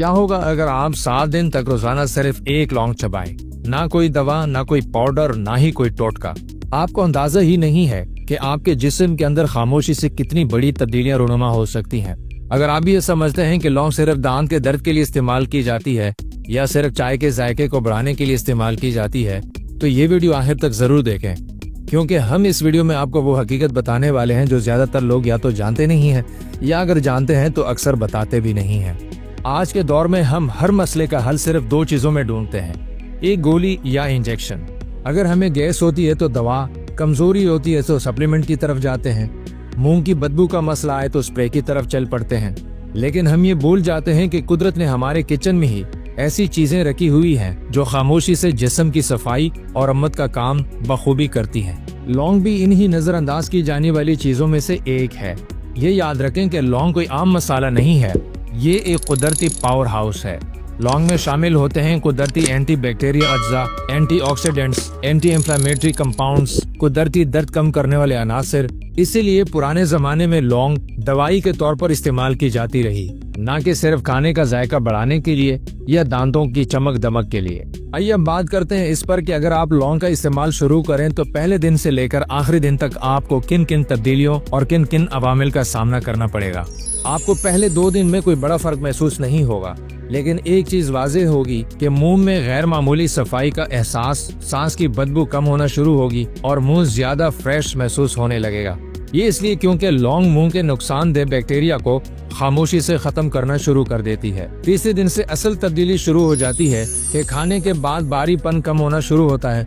क्या होगा अगर आप 7 दिन तक रोजाना सिर्फ एक लौंग चबाएं? ना कोई दवा, ना कोई पाउडर, ना ही कोई टोटका। आपको अंदाजा ही नहीं है कि आपके जिस्म के अंदर खामोशी से कितनी बड़ी तब्दीलियां रूनुमा हो सकती हैं। अगर आप ये समझते हैं कि लौंग सिर्फ दांत के दर्द के लिए इस्तेमाल की जाती है या सिर्फ चाय के जायके को बढ़ाने के लिए इस्तेमाल की जाती है, तो ये वीडियो आखिर तक जरूर देखें, क्योंकि हम इस वीडियो में आपको वो हकीकत बताने वाले हैं जो ज्यादातर लोग या तो जानते नहीं हैं या अगर जानते हैं तो अक्सर बताते भी नहीं हैं। आज के दौर में हम हर मसले का हल सिर्फ 2 चीजों में ढूंढते हैं, एक गोली या इंजेक्शन। अगर हमें गैस होती है तो दवा, कमजोरी होती है तो सप्लीमेंट की तरफ जाते हैं, मुंह की बदबू का मसला आए तो स्प्रे की तरफ चल पड़ते हैं। लेकिन हम ये भूल जाते हैं कि कुदरत ने हमारे किचन में ही ऐसी चीजें रखी हुई हैं जो खामोशी से जिस्म की सफाई और अम्मत का काम बखूबी करती हैं। लौंग भी इन्हीं नजरअंदाज की जाने वाली चीजों में से एक है। ये याद रखें कि लौंग कोई आम मसाला नहीं है, ये एक कुदरती पावर हाउस है। लौंग में शामिल होते हैं कुदरती एंटी बैक्टीरिया अज्जा, एंटीऑक्सीडेंट्स, एंटी इंफ्लेमेटरी कंपाउंड्स, कुदरती दर्द कम करने वाले अनासर। इसीलिए पुराने जमाने में लौंग दवाई के तौर पर इस्तेमाल की जाती रही, न कि सिर्फ खाने का जायका बढ़ाने के लिए या दांतों की चमक दमक के लिए। आइए अब बात करते हैं इस पर कि अगर आप लौंग का इस्तेमाल शुरू करें तो पहले दिन से लेकर आखिरी दिन तक आपको किन किन तब्दीलियों और किन किन अवामिल का सामना करना पड़ेगा। आपको पहले 2 दिन में कोई बड़ा फर्क महसूस नहीं होगा, लेकिन एक चीज वाज़ेह होगी कि मुंह में गैर मामूली सफाई का एहसास, सांस की बदबू कम होना शुरू होगी और मुंह ज्यादा फ्रेश महसूस होने लगेगा। ये इसलिए क्योंकि लौंग मुंह के नुकसानदेह बैक्टीरिया को खामोशी से खत्म करना शुरू कर देती है। तीसरे दिन से असल तब्दीली शुरू हो जाती है कि खाने के बाद बारीपन कम होना शुरू होता है,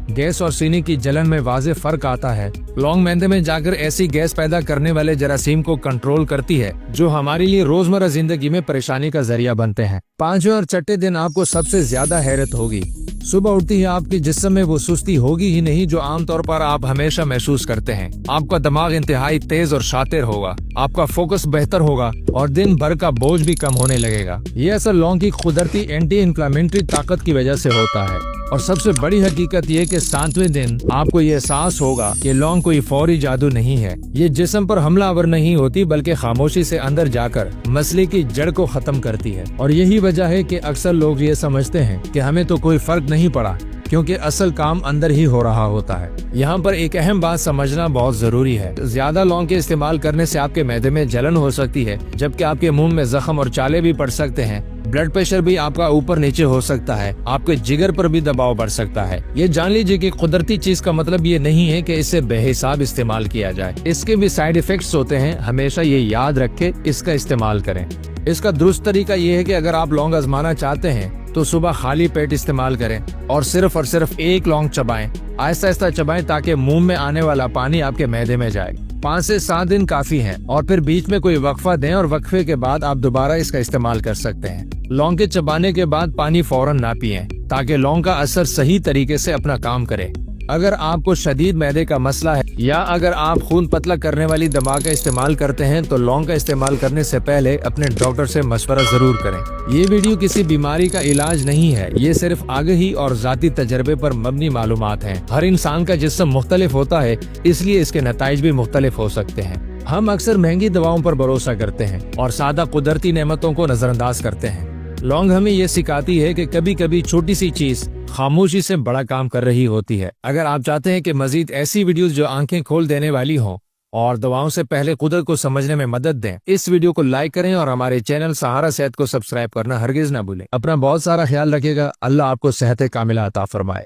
गैस और सीने की जलन में वाज़ेह फर्क आता है। लौंग मैदे में जाकर ऐसी गैस पैदा करने वाले जरासीम को कंट्रोल करती है जो हमारे लिए रोजमर्रा जिंदगी में परेशानी का जरिया बनते हैं। 5वें और छठे दिन आपको सबसे ज्यादा हैरत होगी। सुबह उठती है आपके जिस्म में वो सुस्ती होगी ही नहीं जो आमतौर पर आप हमेशा महसूस करते हैं। आपका दिमाग इंतहाई तेज और शातिर होगा, आपका फोकस बेहतर होगा और दिन भर का बोझ भी कम होने लगेगा। ये असर लौंग की कुदरती एंटी इंफ्लेमेटरी ताकत की वजह से होता है। और सबसे बड़ी हकीकत ये कि 7वें दिन आपको ये एहसास होगा कि लौंग कोई फौरी जादू नहीं है। ये जिस्म पर हमलावर नहीं होती बल्कि खामोशी से अंदर जाकर मसले की जड़ को खत्म करती है। और यही वजह है कि अक्सर लोग ये समझते हैं कि हमें तो कोई फर्क नहीं पड़ा, क्योंकि असल काम अंदर ही हो रहा होता है। यहाँ पर एक अहम बात समझना बहुत जरूरी है। ज्यादा लौंग के इस्तेमाल करने से आपके मैदे में जलन हो सकती है, जबकि आपके मुंह में जख्म और चाले भी पड़ सकते हैं। ब्लड प्रेशर भी आपका ऊपर नीचे हो सकता है, आपके जिगर पर भी दबाव बढ़ सकता है। ये जान लीजिए कि कुदरती चीज का मतलब ये नहीं है कि इसे बेहिसाब इस्तेमाल किया जाए। इसके भी साइड इफेक्ट्स होते हैं, हमेशा ये याद रखें, इसका इस्तेमाल करें। इसका दुरुस्त तरीका ये है कि अगर आप लौंग आजमाना चाहते हैं तो सुबह खाली पेट इस्तेमाल करें और सिर्फ एक लौंग चबाएं। आहिस्ता आहिस्ता चबाएं ताकि मुंह में आने वाला पानी आपके मैदे में जाए। 5 से 7 दिन काफी हैं और फिर बीच में कोई वक्फा दें और वक्फे के बाद आप दोबारा इसका इस्तेमाल कर सकते हैं। लौंग के चबाने के बाद पानी फौरन ना पिएं ताकि लौंग का असर सही तरीके से अपना काम करे। अगर आपको शदीद मैदे का मसला है या अगर आप खून पतला करने वाली दवा का इस्तेमाल करते हैं तो लौंग का इस्तेमाल करने से पहले अपने डॉक्टर से मशवरा जरूर करें। ये वीडियो किसी बीमारी का इलाज नहीं है, ये सिर्फ आगाही और जाती तजर्बे पर मबनी मालूमात हैं। हर इंसान का जिस्म मुख्तलिफ होता है, इसलिए इसके नताइज भी मुख्तलिफ हो सकते हैं। हम अक्सर महंगी दवाओं पर भरोसा करते हैं और सादा कुदरती नेमतों को नजरअंदाज करते हैं। लौंग हमें ये सिखाती है कि कभी कभी छोटी सी चीज खामोशी से बड़ा काम कर रही होती है। अगर आप चाहते हैं कि मजीद ऐसी वीडियोस जो आंखें खोल देने वाली हों और दवाओं से पहले कुदरत को समझने में मदद दें, इस वीडियो को लाइक करें और हमारे चैनल सहारा सेहत को सब्सक्राइब करना हरगिज ना भूलें। अपना बहुत सारा ख्याल रखिएगा। अल्लाह आपको सेहत कामिला अता फरमाए।